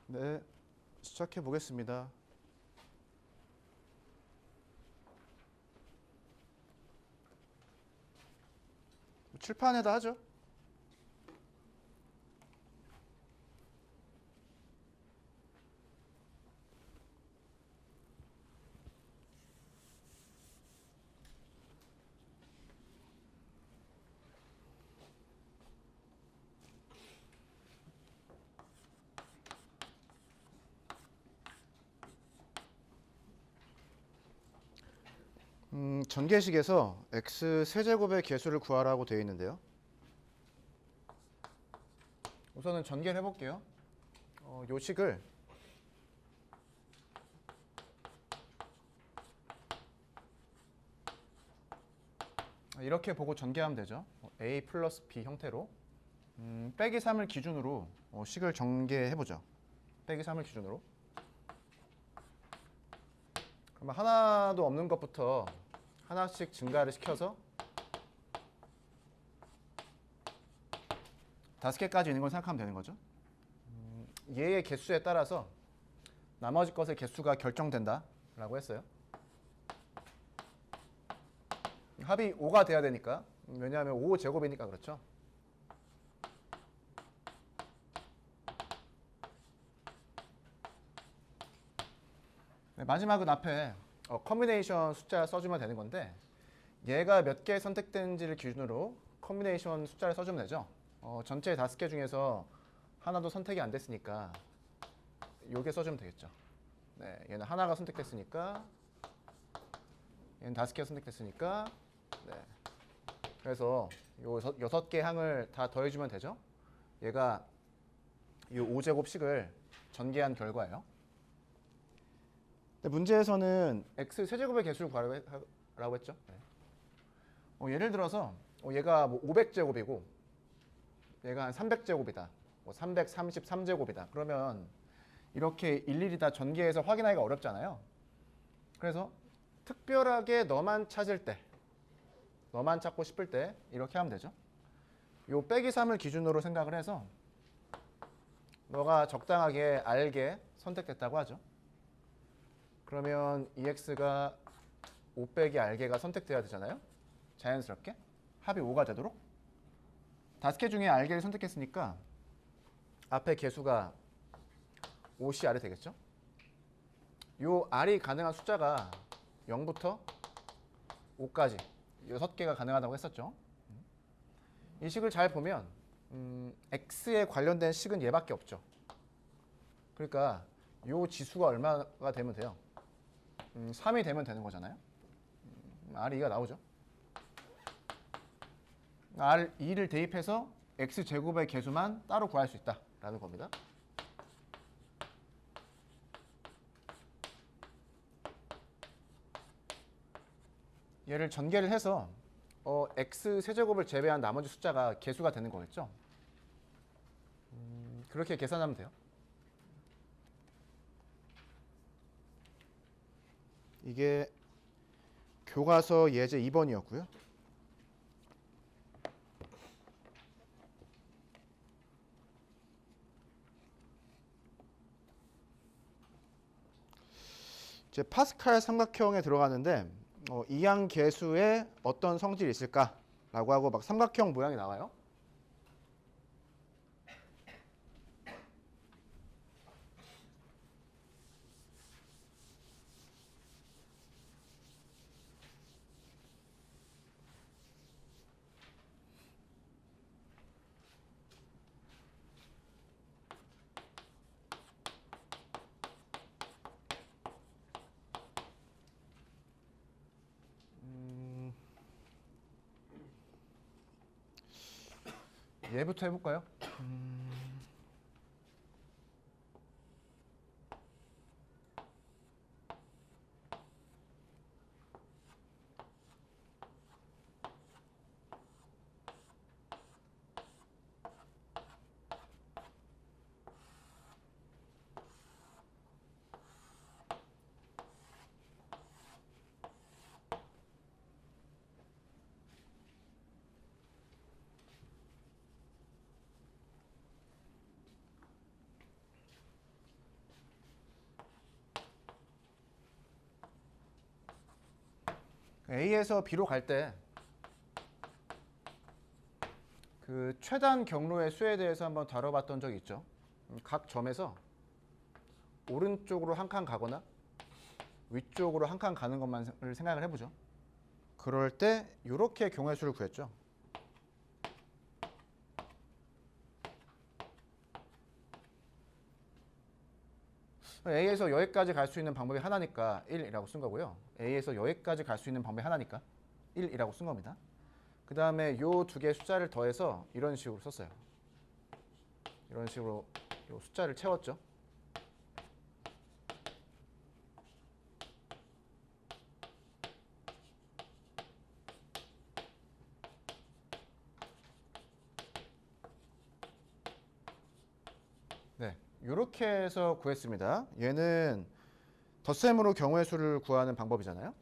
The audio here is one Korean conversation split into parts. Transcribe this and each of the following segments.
네, 시작해 보겠습니다. 칠판에다 하죠. 전개식에서 x 세제곱의 개수를 구하라고 되어 있는데요. 우선은 전개를 해볼게요. 요 식을 이렇게 보고 전개하면 되죠. a 플러스 b 형태로 빼기 3을 기준으로 식을 전개해보죠. 빼기 3을 기준으로. 그러면 하나도 없는 것부터 하나씩 증가를 시켜서 5개까지 있는 걸 생각하면 되는 거죠. 얘의 개수에 따라서 나머지 것의 개수가 결정된다 라고 했어요. 합이 5가 돼야 되니까, 왜냐하면 5제곱이니까 그렇죠. 네, 마지막은 앞에 컨비네이션 숫자 써주면 되는 건데, 얘가 몇 개 선택된지를 기준으로 컨비네이션 숫자를 써주면 되죠. 전체 5개 중에서 하나도 선택이 안 됐으니까 요게 써주면 되겠죠. 네, 얘는 하나가 선택됐으니까, 얘는 5개가 선택됐으니까, 네. 그래서 요 6개 항을 다 더해주면 되죠. 얘가 이 5제곱식을 전개한 결과예요. 문제에서는 x 세제곱의 개수를 구하라고 했죠. 네. 예를 들어서 얘가 뭐 500제곱이고 얘가 한 300제곱이다. 뭐 333제곱이다. 그러면 이렇게 일일이 다 전개해서 확인하기가 어렵잖아요. 그래서 특별하게 너만 찾을 때, 너만 찾고 싶을 때 이렇게 하면 되죠. 요 빼기 3을 기준으로 생각을 해서 너가 적당하게 알게 선택됐다고 하죠. 그러면 EX가 5 빼기 알게가 선택돼야 되잖아요. 자연스럽게 합이 5가 되도록 5개 중에 알게를 선택했으니까 앞에 개수가 5C R이 되겠죠. 요 R이 가능한 숫자가 0부터 5까지 6개가 가능하다고 했었죠. 이 식을 잘 보면 X에 관련된 식은 얘밖에 없죠. 그러니까 요 지수가 얼마가 되면 돼요? 3이 되면 되는 거잖아요. R2가 나오죠. R2를 대입해서 X제곱의 개수만 따로 구할 수 있다라는 겁니다. 얘를 전개를 해서 X세제곱을 제외한 나머지 숫자가 개수가 되는 거겠죠. 그렇게 계산하면 돼요. 이게 교과서 예제 2번이었고요. 이제 파스칼 삼각형에 들어가는데 이항 계수에 어떤 성질이 있을까라고 하고 막 삼각형 모양이 나와요. 얘부터 해볼까요? A에서 B로 갈 때 그 최단 경로의 수에 대해서 한번 다뤄봤던 적이 있죠. 각 점에서 오른쪽으로 한 칸 가거나 위쪽으로 한 칸 가는 것만 생각을 해보죠. 그럴 때 이렇게 경우의 수를 구했죠. A에서 여기까지 갈 수 있는 방법이 하나니까 1이라고 쓴 거고요. A에서 여기까지 갈 수 있는 방법이 하나니까 1이라고 쓴 겁니다. 그 다음에 요 두 개의 숫자를 더해서 이런 식으로 썼어요. 이런 식으로 요 숫자를 채웠죠. 네, 이렇게 해서 구했습니다. 얘는 덧셈으로 경우의 수를 구하는 방법이잖아요.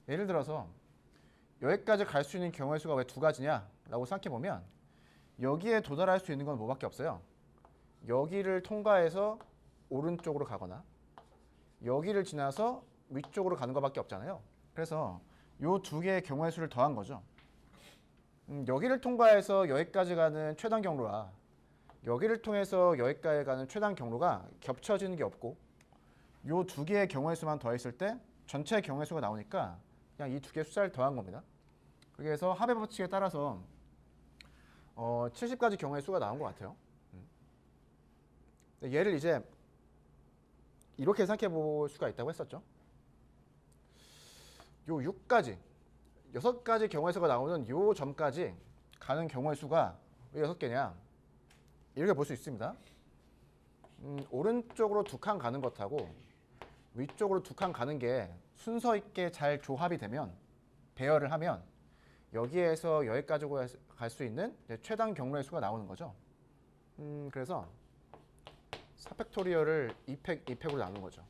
예를 들어서 여기까지 갈 수 있는 경우의 수가 왜 두 가지냐라고 생각해 보면 여기에 도달할 수 있는 건 뭐밖에 없어요. 여기를 통과해서 오른쪽으로 가거나 여기를 지나서 위쪽으로 가는 것밖에 없잖아요. 그래서 이 두 개의 경우의 수를 더한 거죠. 여기를 통과해서 여기까지 가는 최단 경로와 여기를 통해서 여기까지 가는 최단 경로가 겹쳐지는 게 없고 이 두 개의 경우의 수만 더했을 때 전체 경우의 수가 나오니까 그냥 이 두 개의 숫자를 더한 겁니다. 그래서 합의 법칙에 따라서 70가지 경우의 수가 나온 것 같아요. 얘를 이제 이렇게 생각해 볼 수가 있다고 했었죠. 요 6가지, 6가지 경우의 수가 나오는 요 점까지 가는 경우의 수가 왜 6개냐? 이렇게 볼 수 있습니다. 오른쪽으로 두 칸 가는 것하고 위쪽으로 두 칸 가는 게 순서 있게 잘 조합이 되면 배열을 하면 여기에서 여기까지 갈 수 있는 최단 경로의 수가 나오는 거죠. 그래서 4팩토리얼을 2팩으로 나눈 거죠.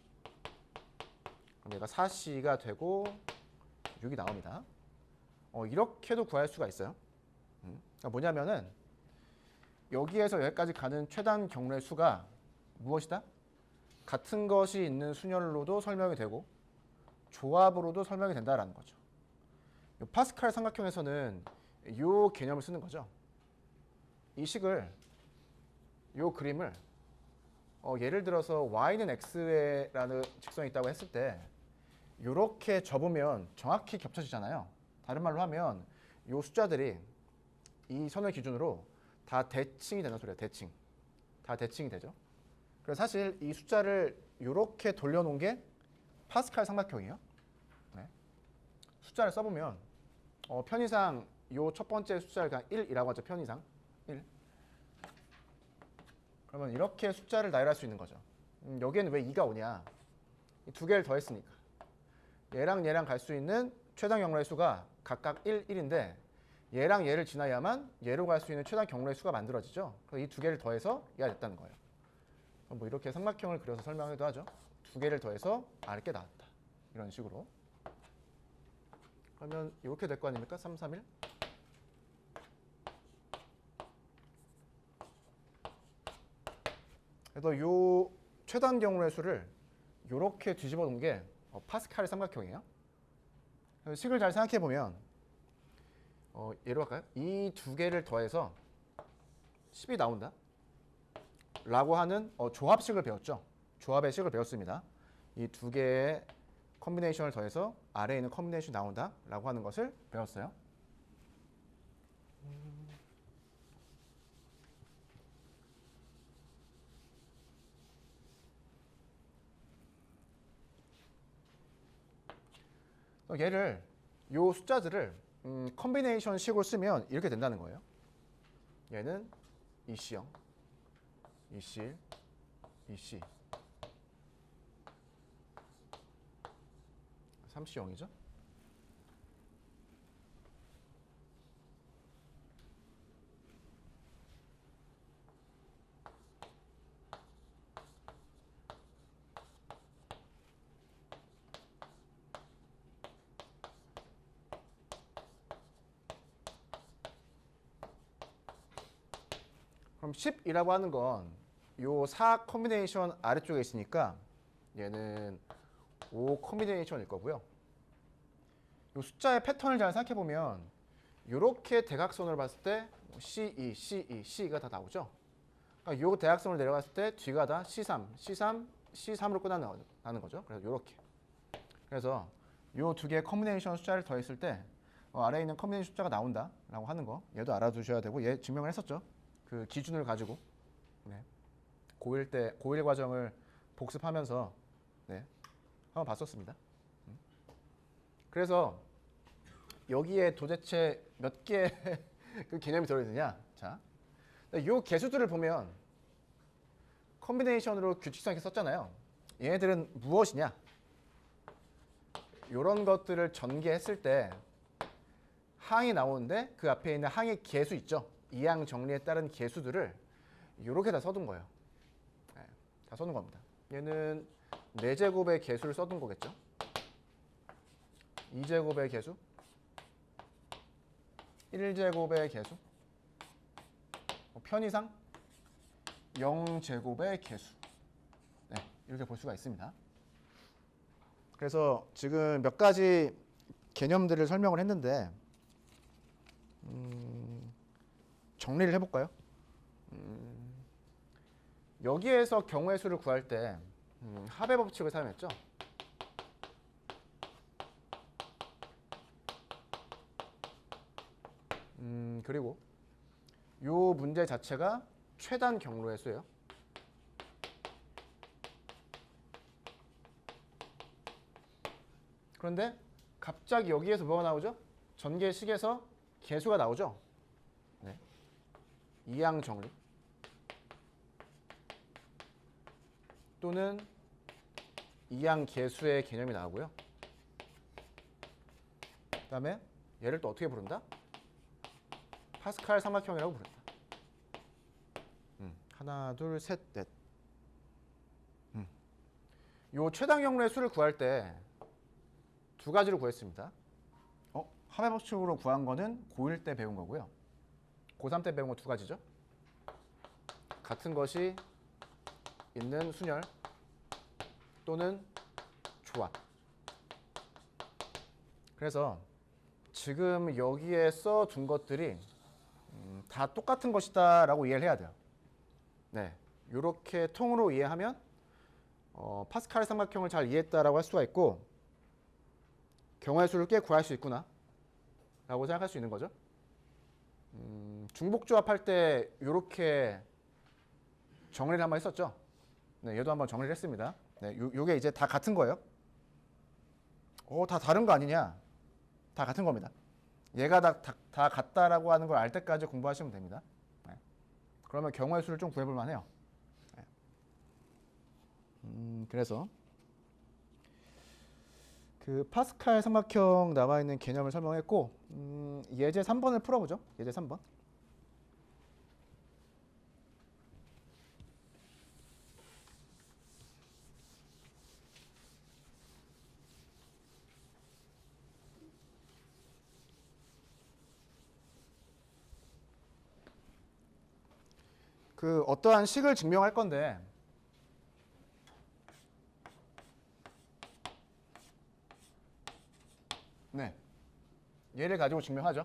그럼 얘가 4C가 되고 6이 나옵니다. 이렇게도 구할 수가 있어요. 그러니까 뭐냐면은 여기에서 여기까지 가는 최단 경로의 수가 무엇이다? 같은 것이 있는 순열로도 설명이 되고 조합으로도 설명이 된다라는 거죠. 파스칼 삼각형에서는 이 개념을 쓰는 거죠. 이 식을, 이 그림을 예를 들어서 y는 x라는 직선이 있다고 했을 때 이렇게 접으면 정확히 겹쳐지잖아요. 다른 말로 하면 이 숫자들이 이 선을 기준으로 다 대칭이 되는 소리예요. 대칭. 다 대칭이 되죠. 그래서 사실 이 숫자를 이렇게 돌려놓은 게 파스칼 삼각형이에요. 네. 숫자를 써보면 편의상 이 첫 번째 숫자를 그냥 1이라고 하죠. 편의상 1. 그러면 이렇게 숫자를 나열할 수 있는 거죠. 여기에는 왜 2가 오냐? 이 두 개를 더했으니까. 얘랑 얘랑 갈 수 있는 최단 경로의 수가 각각 1, 1인데 얘랑 얘를 지나야만 얘로 갈 수 있는 최단 경로의 수가 만들어지죠. 그래서 이 두 개를 더해서 얘가 됐다는 거예요. 뭐 이렇게 삼각형을 그려서 설명해도 하죠. 두 개를 더해서 이렇게 나왔다. 이런 식으로. 그러면 이렇게 될 거 아닙니까? 3, 3, 1. 그래서 요 최단 경로의 수를 이렇게 뒤집어 놓은 게 파스칼의 삼각형이에요. 식을 잘 생각해 보면 예로 할까요? 이 두 개를 더해서 10이 나온다 라고 하는 조합식을 배웠죠. 조합의 식을 배웠습니다. 이 두 개의 컨비네이션을 더해서 아래에 있는 컨비네이션이 나온다 라고 하는 것을 배웠어요. 얘를 요 숫자들을 컨비네이션 식으로 쓰면 이렇게 된다는 거예요. 얘는 EC0, EC1, EC 3C0이죠. 그럼 10이라고 하는 건 요 4 컨비네이션 아래쪽에 있으니까 얘는 5 컨비네이션일 거고요. 이 숫자의 패턴을 잘 생각해 보면 이렇게 대각선을 봤을 때 C2, C2, C가 다 나오죠. 그러니까 이 대각선을 내려갔을 때 뒤가 다 C3, C3, C3으로 끝나는 거죠. 그래서 이렇게. 그래서 이 두 개의 커뮤니케이션 숫자를 더했을 때 아래에 있는 커뮤니케이션 숫자가 나온다라고 하는 거. 얘도 알아두셔야 되고 얘 증명을 했었죠. 그 기준을 가지고 네. 고1 과정을 복습하면서 네. 한번 봤었습니다. 그래서 여기에 도대체 몇 개의 그 개념이 들어있느냐? 자, 이 개수들을 보면 컨비네이션으로 규칙성 있게 썼잖아요. 얘네들은 무엇이냐? 이런 것들을 전개했을 때 항이 나오는데 그 앞에 있는 항의 개수 있죠? 이항 정리에 따른 개수들을 이렇게 다 써둔 거예요. 네, 다 써둔 겁니다. 얘는 4제곱의 개수를 써둔 거겠죠? 2제곱의 개수, 1제곱의 개수, 편의상 0제곱의 개수. 네, 이렇게 볼 수가 있습니다. 그래서 지금 몇 가지 개념들을 설명을 했는데 정리를 해볼까요? 여기에서 경우의 수를 구할 때 합의 법칙을 사용했죠. 그리고 이 문제 자체가 최단 경로의 수예요. 그런데 갑자기 여기에서 뭐가 나오죠? 전개식에서 개수가 나오죠. 네. 이항 정리 또는 이항 개수의 개념이 나오고요. 그 다음에 얘를 또 어떻게 부른다? 파스칼 삼각형이라고 부른다. 하나, 둘, 셋, 넷. 요 최단 경로의 수를 구할 때 두 가지로 구했습니다. 합의 법칙으로 구한 거는 고1 때 배운 거고요. 고3 때 배운 거 두 가지죠. 같은 것이 있는 순열 또는 조합. 그래서 지금 여기에 써둔 것들이 다 똑같은 것이다 라고 이해를 해야 돼요. 네, 이렇게 통으로 이해하면 파스칼 삼각형을 잘 이해했다라고 할 수가 있고 경우의 수를 꽤 구할 수 있구나 라고 생각할 수 있는 거죠. 중복조합할 때 이렇게 정리를 한번 했었죠. 네, 얘도 한번 정리를 했습니다. 네, 요게 이제 다 같은 거예요. 다 다른 거 아니냐? 다 같은 겁니다. 얘가 다 같다라고 하는 걸 알 때까지 공부하시면 됩니다. 네. 그러면 경우의 수를 좀 구해볼 만해요. 네. 그래서 그 파스칼 삼각형 나와 있는 개념을 설명했고 예제 3번을 풀어보죠. 예제 3번. 그 어떠한 식을 증명할 건데 네, 얘를 가지고 증명하죠.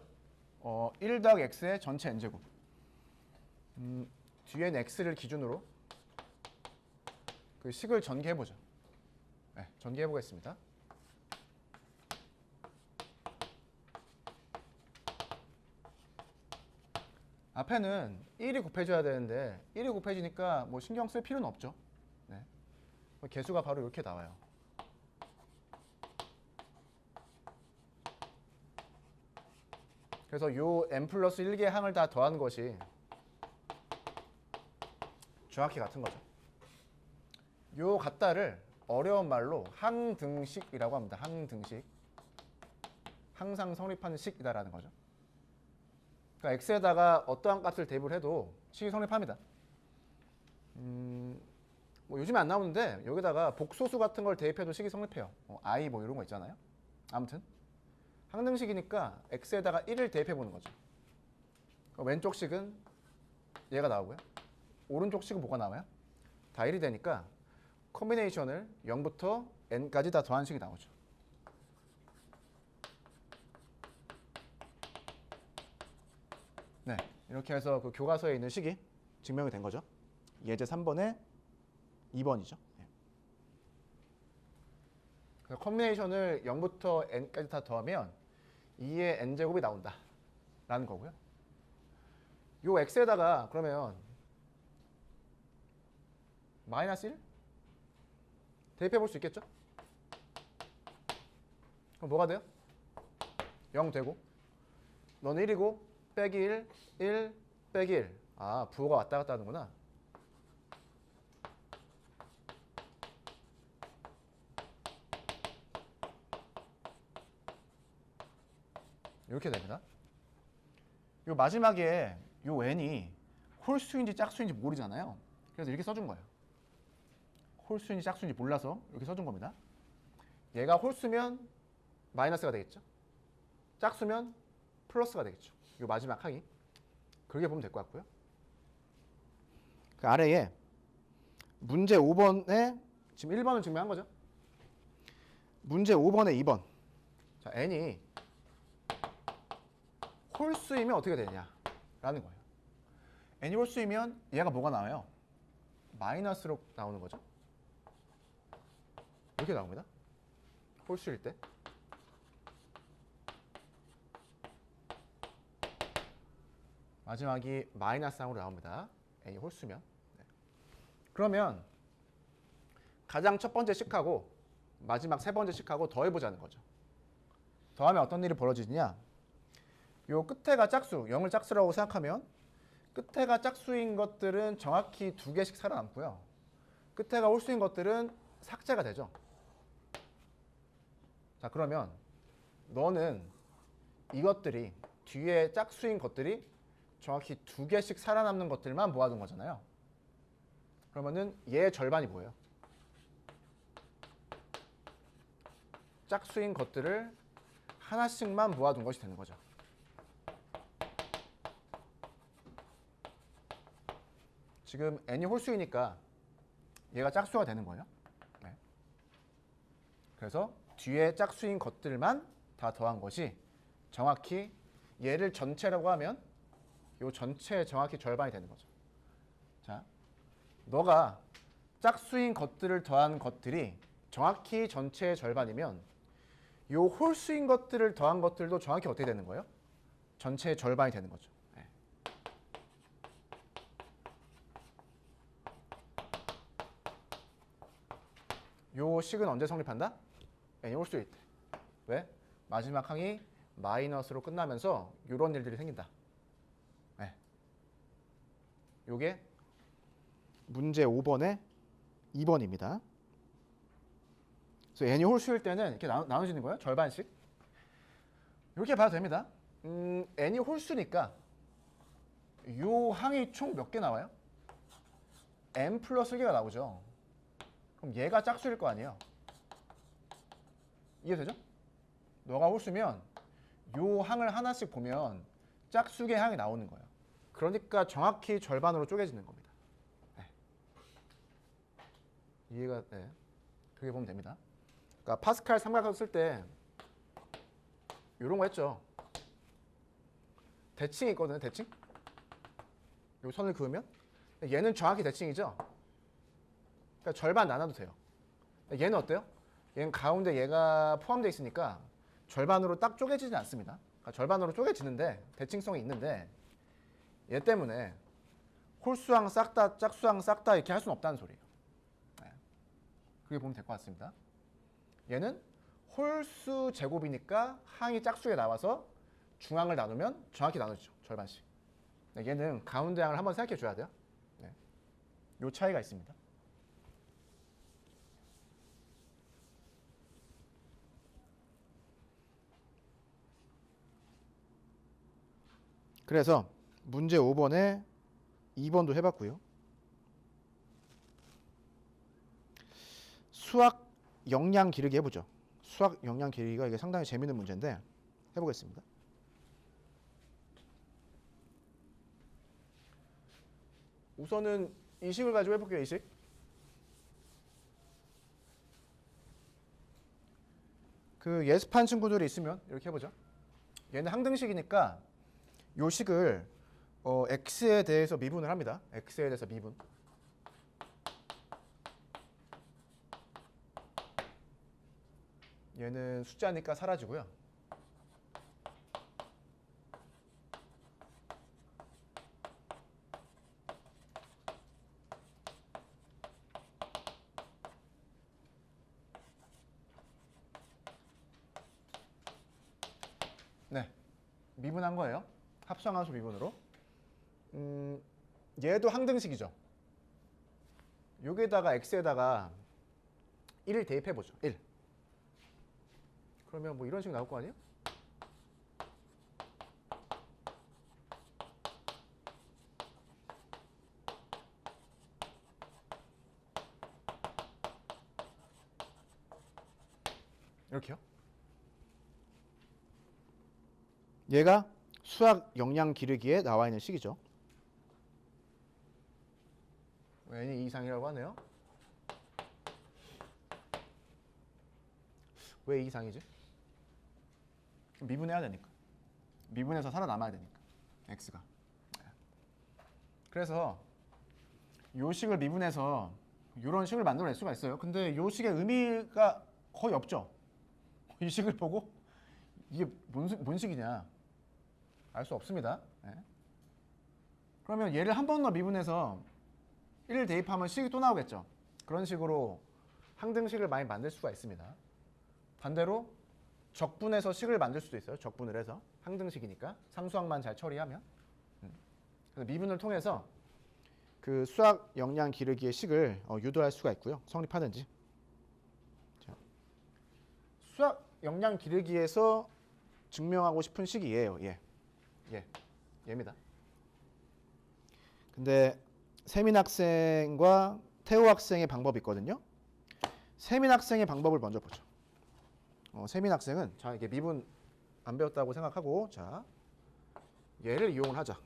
1 더하기 x의 전체 n제곱. 뒤엔 x를 기준으로 그 식을 전개해보죠. 네, 전개해보겠습니다. 앞에는 1이 곱해져야 되는데 1이 곱해지니까 뭐 신경 쓸 필요는 없죠. 네. 개수가 바로 이렇게 나와요. 그래서 요 n 플러스 1개의 항을 다 더한 것이 정확히 같은 거죠. 요 같다를 어려운 말로 항등식이라고 합니다. 항등식. 항상 성립하는 식이다라는 거죠. 그러니까 x에다가 어떠한 값을 대입을 해도 식이 성립합니다. 뭐 요즘에 안 나오는데 여기다가 복소수 같은 걸 대입해도 식이 성립해요. i 뭐 이런 거 있잖아요. 아무튼 항등식이니까 x에다가 1을 대입해 보는 거죠. 왼쪽 식은 얘가 나오고요. 오른쪽 식은 뭐가 나와요? 다 1이 되니까 컨비네이션을 0부터 n까지 다 더한 식이 나오죠. 이렇게 해서 그 교과서에 있는 식이 증명이 된 거죠. 예제 3번에 2번이죠. 그래서 컴비네이션을 0부터 n까지 다 더하면 2의 n제곱이 나온다 라는 거고요. 요 x에다가 그러면 마이너스 1 대입해 볼 수 있겠죠? 그럼 뭐가 돼요? 0 되고 너는 1이고 빼기 1, 1 빼기 1. 아, 부호가 왔다 갔다 하는구나. 이렇게 됩니다. 요 마지막에 요 n이 홀수인지 짝수인지 모르잖아요. 그래서 이렇게 써준 거예요. 홀수인지 짝수인지 몰라서 이렇게 써준 겁니다. 얘가 홀수면 마이너스가 되겠죠. 짝수면 플러스가 되겠죠. 요 마지막 항이. 그렇게 보면 될 것 같고요. 그 아래에 문제 5번에 지금 1번은 증명한 거죠. 문제 5번에 2번. 자, n이 홀수이면 어떻게 되냐라는 거예요. n이 홀수이면 얘가 뭐가 나와요? 마이너스로 나오는 거죠. 이렇게 나옵니다. 홀수일 때. 마지막이 마이너스 3으로 나옵니다. n이 홀수면. 네. 그러면 가장 첫 번째 식하고 마지막 세 번째 식하고 더해보자는 거죠. 더하면 어떤 일이 벌어지느냐? 요 끝에가 짝수, 0을 짝수라고 생각하면 끝에가 짝수인 것들은 정확히 2개씩 살아남고요. 끝에가 홀수인 것들은 삭제가 되죠. 자, 그러면 너는 이것들이 뒤에 짝수인 것들이 정확히 2개씩 살아남는 것들만 모아둔 거잖아요. 그러면은 얘의 절반이 뭐예요? 짝수인 것들을 하나씩만 모아둔 것이 되는 거죠. 지금 n이 홀수이니까 얘가 짝수가 되는 거예요. 네. 그래서 뒤에 짝수인 것들만 다 더한 것이 정확히 얘를 전체라고 하면 이 전체의 정확히 절반이 되는 거죠. 자, 너가 짝수인 것들을 더한 것들이 정확히 전체의 절반이면 이 홀수인 것들을 더한 것들도 정확히 어떻게 되는 거예요? 전체의 절반이 되는 거죠. 네. 요 식은 언제 성립한다? n이 홀수일 때. 왜? 마지막 항이 마이너스로 끝나면서 이런 일들이 생긴다. 네. 요게 문제 5번에 2번입니다. 그래서 n이 홀수일 때는 이렇게 나눠지는 거예요. 절반씩. 이렇게 봐도 됩니다. n이 홀수니까 요 항이 총 몇 개 나와요? n 플러스 1개가 나오죠. 그럼 얘가 짝수일 거 아니에요. 이해되죠? 너가 홀수면 요 항을 하나씩 보면 짝수의 항이 나오는 거예요. 그러니까 정확히 절반으로 쪼개지는 겁니다. 네. 이해가 네. 그렇게 보면 됩니다. 그러니까 파스칼 삼각형 쓸 때 이런 거 했죠. 대칭이 있거든요. 대칭. 요 선을 그으면 얘는 정확히 대칭이죠. 그러니까 절반 나눠도 돼요. 얘는 어때요? 얘는 가운데 얘가 포함되어 있으니까 절반으로 딱 쪼개지지 않습니다. 그러니까 절반으로 쪼개지는데 대칭성이 있는데 얘 때문에 홀수항 싹 다 짝수항 싹 다 이렇게 할 수는 없다는 소리예요. 네. 그렇게 보면 될 것 같습니다. 얘는 홀수 제곱이니까 항이 짝수에 나와서 중항을 나누면 정확히 나누죠. 절반씩. 네, 얘는 가운데 항을 한번 생각해 줘야 돼요. 네. 요 차이가 있습니다. 그래서 문제 5번에 2번도 해봤고요. 수학 역량 기르기 해보죠. 수학 역량 기르기가 이게 상당히 재밌는 문제인데 해보겠습니다. 우선은 이 식을 가지고 해볼게요. 이 식. 그 예습한 친구들이 있으면 이렇게 해보죠. 얘는 항등식이니까 요 식을 x에 대해서 미분을 합니다. x에 대해서 미분. 얘는 숫자니까 사라지고요. 네, 미분한 거예요. 합성함수 미분으로. 얘도 항등식이죠. 여기에다가 x에다가 1을 대입해보죠. 1. 그러면 뭐 이런 식으로 나올 거 아니에요? 이렇게요. 얘가 수학 역량 기르기에 나와 있는 식이죠. n이 2 이상이라고 하네요. 왜 2 이상이지? 미분해야 되니까. 미분해서 살아남아야 되니까. x가. 그래서 요 식을 미분해서 이런 식을 만들어낼 수가 있어요. 근데 요 식의 의미가 거의 없죠. 이 식을 보고 이게 뭔 식이냐 알 수 없습니다. 네. 그러면 얘를 한 번 더 미분해서 1을 대입하면 식이 또 나오겠죠. 그런 식으로 항등식을 많이 만들 수가 있습니다. 반대로 적분해서 식을 만들 수도 있어요. 적분을 해서 항등식이니까 상수항만 잘 처리하면. 그래서 미분을 통해서 그 수학 역량 기르기의 식을 유도할 수가 있고요. 성립하든지. 자, 수학 역량 기르기에서 증명하고 싶은 식이 얘예요. 얘입니다. 근데 세민 학생과 태호 학생의 방법이 있거든요. 세민 학생의 방법을 먼저 보죠. 세민 학생은 자 이게 미분 안 배웠다고 생각하고 자 얘를 이용을 하자.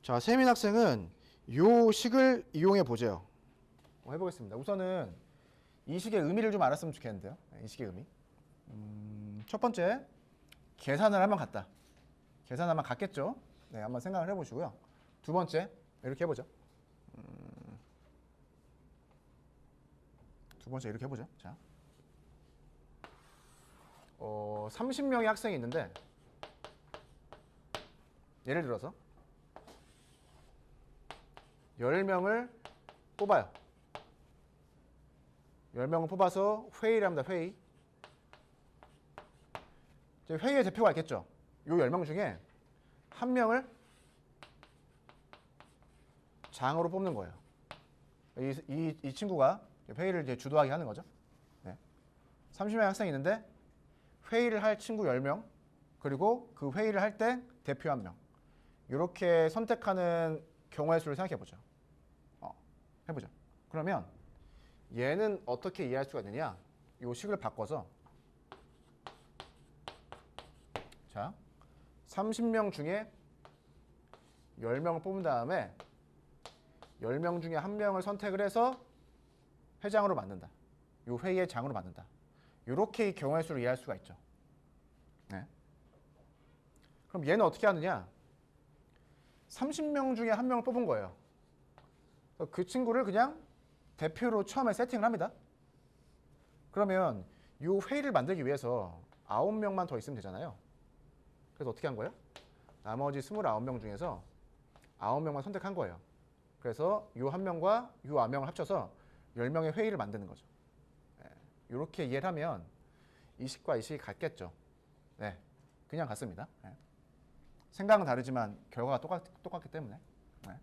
자, 세민 학생은 요 식을 이용해 보세요. 해보겠습니다. 우선은 이 식의 의미를 좀 알았으면 좋겠는데요. 이 식의 의미. 첫 번째, 계산을 하면 같다. 계산하면 같겠죠. 네, 한번 생각을 해보시고요. 두 번째, 이렇게 해보죠. 두 번째 이렇게 해보죠. 자, 30명의 학생이 있는데 예를 들어서 10명을 뽑아요. 10명을 뽑아서 회의를 합니다. 회의. 회의의 대표가 있겠죠. 요 10명 중에 한 명을 장으로 뽑는 거예요. 이 친구가 회의를 이제 주도하게 하는 거죠. 네. 30명의 학생이 있는데 회의를 할 친구 10명 그리고 그 회의를 할 때 대표 1명 이렇게 선택하는 경우의 수를 생각해 보죠. 해보죠. 그러면 얘는 어떻게 이해할 수가 있느냐? 이 식을 바꿔서 자 30명 중에 10명을 뽑은 다음에 10명 중에 1명을 선택을 해서 회장으로 만든다. 이 회의의 장으로 만든다. 이렇게 이 경우의 수를 이해할 수가 있죠. 네. 그럼 얘는 어떻게 하느냐? 30명 중에 1명을 뽑은 거예요. 그 친구를 그냥 대표로 처음에 세팅을 합니다. 그러면 이 회의를 만들기 위해서 9명만 더 있으면 되잖아요. 그래서 어떻게 한 거예요? 나머지 29명 중에서 9명만 선택한 거예요. 그래서 이 1명과 이 9명을 합쳐서 10명의 회의를 만드는 거죠. 이렇게 이해를 하면 이 식과 이 식이 같겠죠. 네, 그냥 같습니다. 네. 생각은 다르지만 결과가 똑같기 때문에. 네.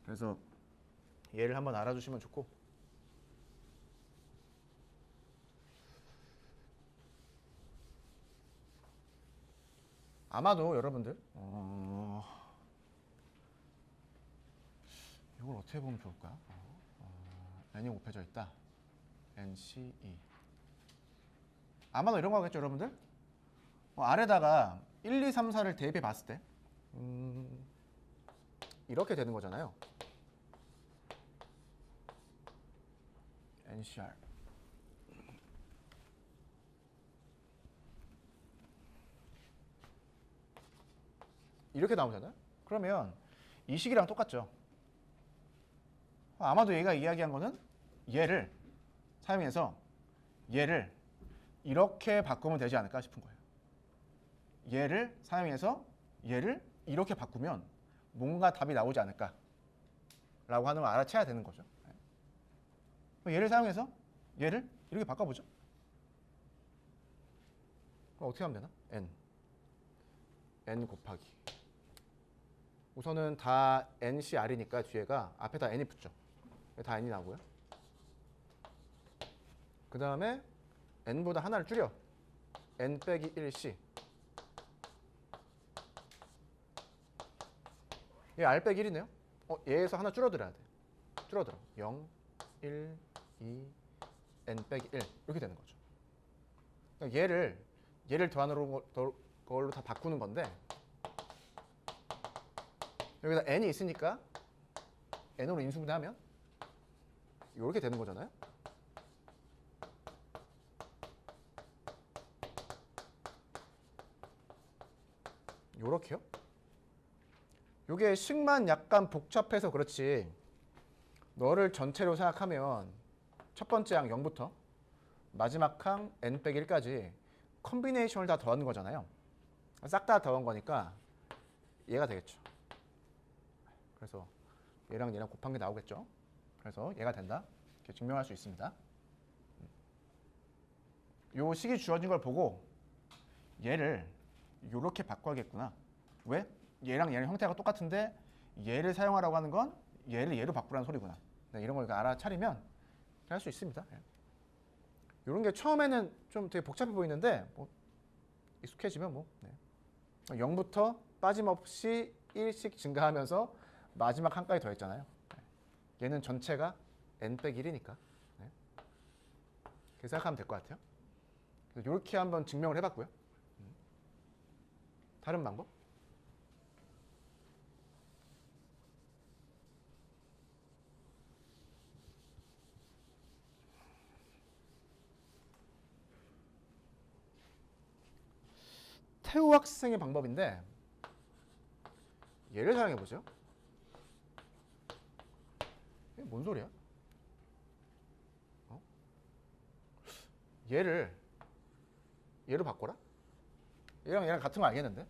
그래서 얘를 한번 알아주시면 좋고 아마도 여러분들 이걸 어떻게 보면 좋을까? n이 곱해져 있다. NCE 아마도 이런 거겠죠 여러분들? 아래다가 1, 2, 3, 4를 대입해 봤을 때 이렇게 되는 거잖아요. NCR 이렇게 나오잖아요. 그러면 이 식이랑 똑같죠. 아마도 얘가 이야기한 거는 얘를 사용해서 얘를 이렇게 바꾸면 되지 않을까 싶은 거예요. 얘를 사용해서 얘를 이렇게 바꾸면 뭔가 답이 나오지 않을까 라고 하는 걸 알아채야 되는 거죠. 얘를 사용해서 얘를 이렇게 바꿔보죠. 그럼 어떻게 하면 되나? n 곱하기 우선은 다 NCR이니까 뒤에가 앞에다 n이 붙죠. 다 n이 나오고요. 그 다음에 n보다 하나를 줄여 n 빼기 1c 얘 r 빼기 1이네요. 얘에서 하나 줄어들어야 돼. 줄어들어. 0, 1, 2, n 빼기 1 이렇게 되는 거죠. 그러니까 얘를 더하는 걸로 다 바꾸는 건데 여기다 n이 있으니까 n으로 인수분해하면 이렇게 되는 거잖아요. 요렇게요. 요게 식만 약간 복잡해서 그렇지 너를 전체로 생각하면 첫 번째 항 0부터 마지막 항 n 빼기 1까지 컨비네이션을 다 더하는 거잖아요. 싹 다 더한 거니까 얘가 되겠죠. 그래서 얘랑 얘랑 곱한 게 나오겠죠. 그래서 얘가 된다. 이렇게 증명할 수 있습니다. 요 식이 주어진 걸 보고 얘를 이렇게 바꿔야겠구나. 왜? 얘랑 얘랑 형태가 똑같은데 얘를 사용하라고 하는 건 얘를 얘로 바꾸라는 소리구나. 네, 이런 걸 알아차리면 할 수 있습니다. 이런 게 처음에는 좀 되게 복잡해 보이는데 뭐 익숙해지면 뭐 0부터 빠짐없이 1씩 증가하면서 마지막 한까지 더했잖아요. 얘는 전체가 n 빼기 1이니까 그렇게 생각하면 될 것 같아요. 그래서 이렇게 한번 증명을 해봤고요. 다른 방법? 태우 학생의 방법인데 얘를 사용해보죠. 이게 뭔 소리야? 얘를 바꿔라? 얘랑 같은 거 알겠는데?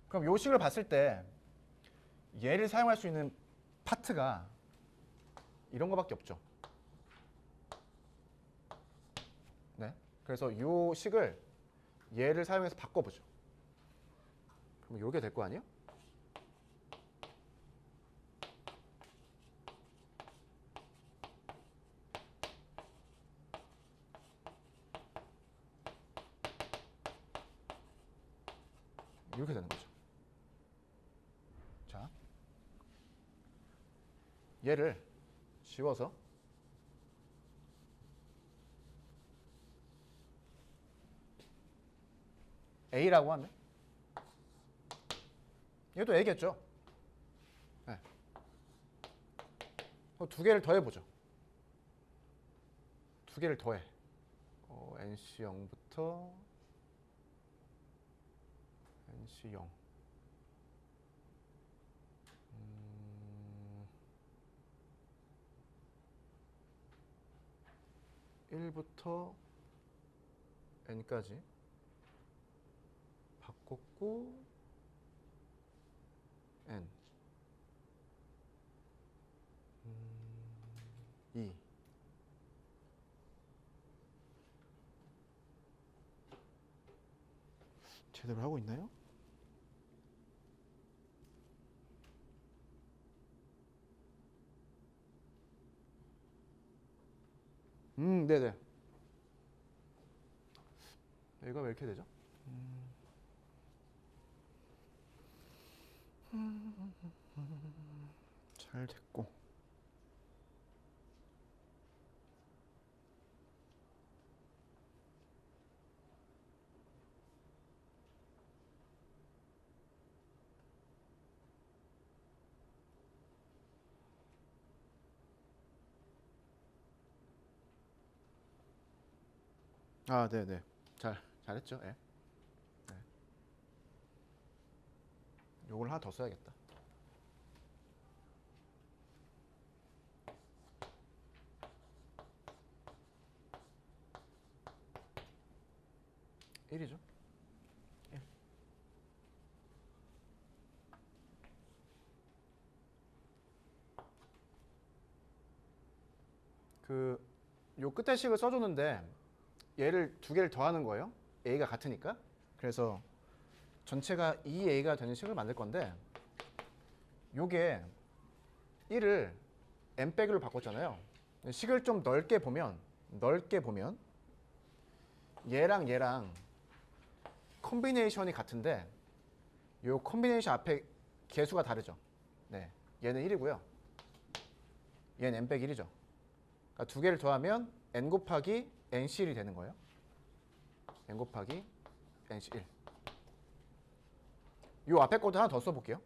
그럼 요 식을 봤을 때 얘를 사용할 수 있는 파트가 이런 거밖에 없죠. 네. 그래서 요 식을 얘를 사용해서 바꿔보죠. 그럼 요게 될 거 아니에요? 이렇게 되는 거죠. 자, 얘를 지워서 A라고 하면 얘도 A겠죠. 네. 두 개를 더해보죠. 두 개를 더해. NC0부터 NC0 1부터 n까지 바꿨고 n 2 제대로 하고 있나요? 네네. 얘가 왜 이렇게 되죠? 잘 됐고. 아, 네네. 잘했죠. 예. 네. 요걸 하나 더 써야겠다. 일이죠 요 끝에 식을 써줬는데 얘를 두 개를 더하는 거예요. a가 같으니까. 그래서 전체가 2a가 되는 식을 만들 건데 요게 1을 n 빼기로 바꿨잖아요. 식을 좀 넓게 보면 얘랑 얘랑 콤비네이션이 같은데 요 콤비네이션 앞에 개수가 다르죠. 네, 얘는 1이고요. 얘는 n 빼기 1이죠. 그러니까 두 개를 더하면 n 곱하기 nc1이 되는 거예요. n 곱하기 nc1. 요 앞에 것도 하나 더 써볼게요.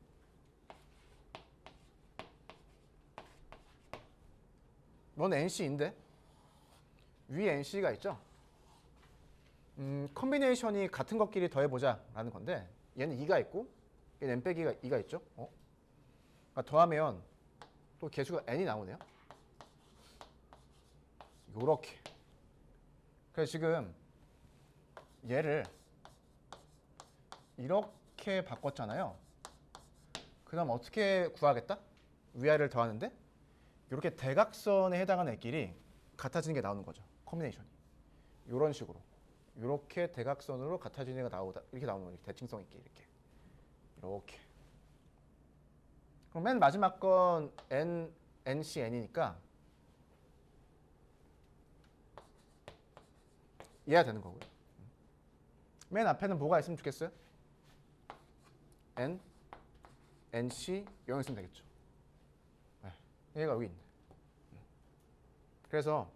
넌 nc인데 위에 nc가 있죠. 컨비네이션이 같은 것끼리 더해보자 라는 건데 얘는 2가 있고 얘는 n 빼기가 2가 있죠. 그러니까 더하면 또 개수가 n이 나오네요. 요렇게. 그래서 지금 얘를 이렇게 바꿨잖아요. 그 다음 어떻게 구하겠다? 위아래를 더하는데 이렇게 대각선에 해당하는 애끼리 같아지는 게 나오는 거죠. 컨비네이션이. 이런 식으로. 이렇게 대각선으로 같아지는 애가 나오다. 이렇게 나오는 거죠. 대칭성 있게 이렇게. 이렇게. 그럼 맨 마지막 건 nc, n이니까 얘가 되는 거고요. 맨 앞에는 뭐가 있으면 좋겠어요? n, nc, 0 있으면 되겠죠. 네. 얘가 여기 있네. 그래서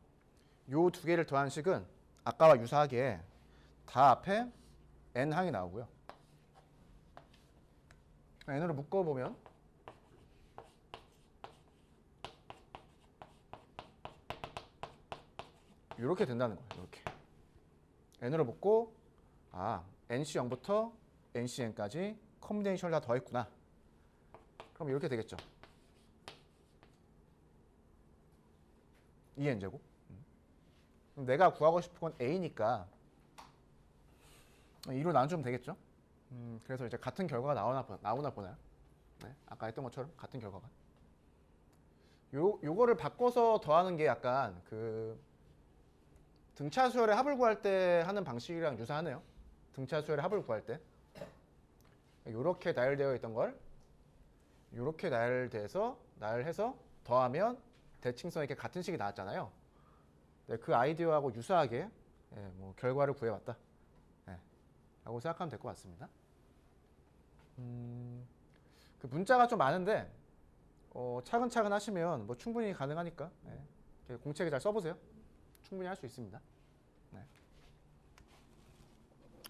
요 두 개를 더한 식은 아까와 유사하게 다 앞에 n 항이 나오고요. n으로 묶어보면 이렇게 된다는 거예요. 이렇게 n으로 묶고 nc0부터 ncn까지 컨비네이션을 다 더했구나. 그럼 이렇게 되겠죠. 2n제곱. 내가 구하고 싶은 건 a니까 2로 나눠주면 되겠죠. 그래서 이제 같은 결과가 나오나 보나요? 네, 아까 했던 것처럼 같은 결과가. 요거를 바꿔서 더하는 게 약간 그 등차 수열의 합을 구할 때 하는 방식이랑 유사하네요. 등차 수열의 합을 구할 때 요렇게 나열되어 있던 걸 요렇게 나열해서 더하면 대칭성 이렇게 같은 식이 나왔잖아요. 네, 그 아이디어하고 유사하게 뭐 결과를 구해왔다. 라고 생각하면 될 것 같습니다. 그 문자가 좀 많은데 차근차근 하시면 뭐 충분히 가능하니까 공책에 잘 써보세요. 충분히 할 수 있습니다. 네.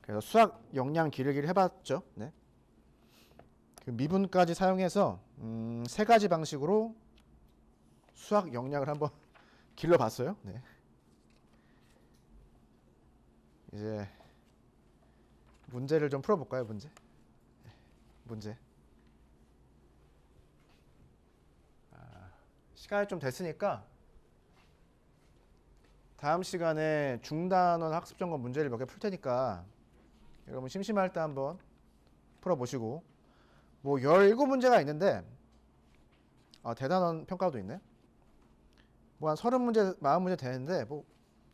그래서 수학 역량 기르기를 해봤죠. 네. 그 미분까지 사용해서 3가지 방식으로 수학 역량을 한번 길러봤어요. 네. 이제 문제를 좀 풀어볼까요? 문제. 시간이 좀 됐으니까 다음 시간에 중단원 학습점검 문제를 몇 개 풀 테니까 여러분 심심할 때 한번 풀어보시고 뭐 17문제가 있는데 대단원 평가도 있네. 뭐 한 30문제, 40문제 되는데 뭐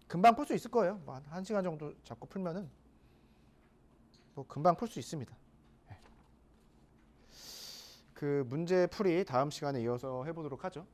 금방 풀 수 있을 거예요. 뭐 한 1시간 정도 잡고 풀면은 뭐 금방 풀 수 있습니다. 그 문제 풀이 다음 시간에 이어서 해보도록 하죠.